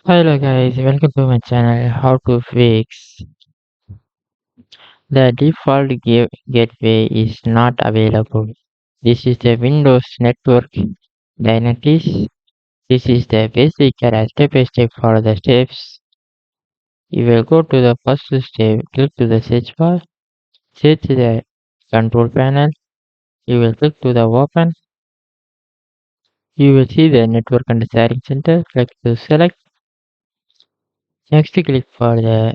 Hello guys, welcome to my channel How to Fix. The default gateway is not available. This is the Windows Network Dynamis. This is the basic and step by step for the steps. You will go to the first step, click to the search bar, search the control panel. You will click to the open. You will see the network and sharing center. Click to select. Next click for the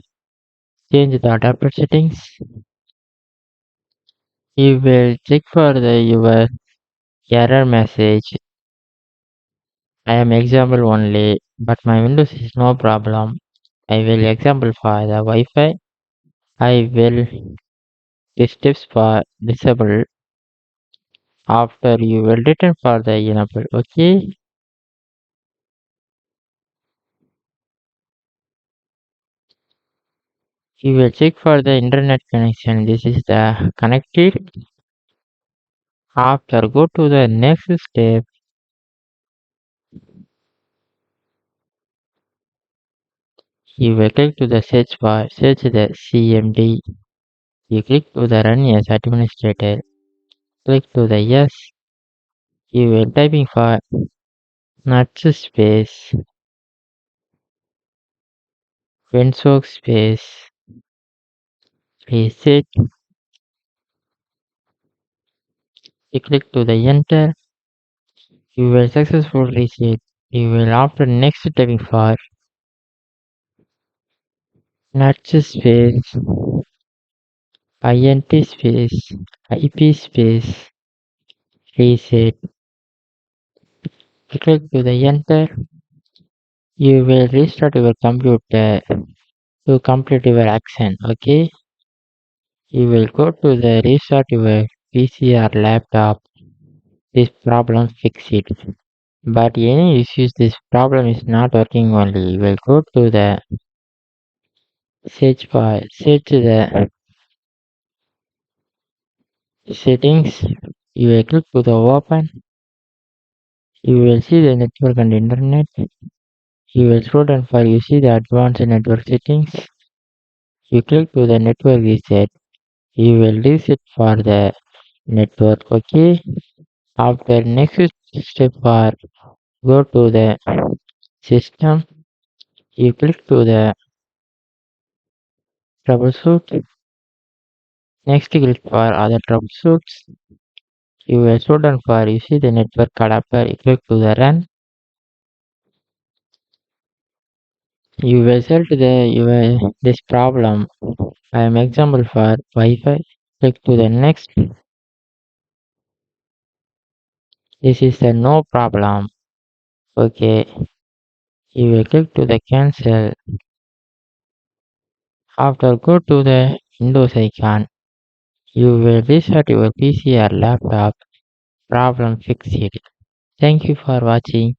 change the adapter settings. You will check for the your error message. I am example only, but my Windows is no problem. I will example for the Wi-Fi. I will the steps for disable. After you will return for the enable. Okay. You will check for the internet connection. This is the connected. After go to the next step. You will click to the search bar. Search the CMD. You click to the run as administrator. Click to the yes. You will typing for nuts space. Windsor space. Reset. You click to the enter. You will successfully reset. You will after next typing for nuts space. int space. ip space. Reset. You click to the enter. You will restart your computer to complete your action. Okay. You will go to the restart your PC or laptop. This problem fix it. But any issues, this problem is not working only. You will go to the search bar, search the settings. You will click to the open. You will see the network and internet. You will scroll down for you see the advanced network settings. You click to the network reset. You will reset for the network. Okay. After next step bar, go to the system. You click to the troubleshoot. Next click for other troubleshoots. You will scroll down for you see the network adapter. You click to the run. You will set the your this problem. I am example for Wi-Fi. Click to the next. This is a no problem. Okay. You will click to the cancel. After go to the Windows icon. You will reset your PC or laptop. Problem fixed. Thank you for watching.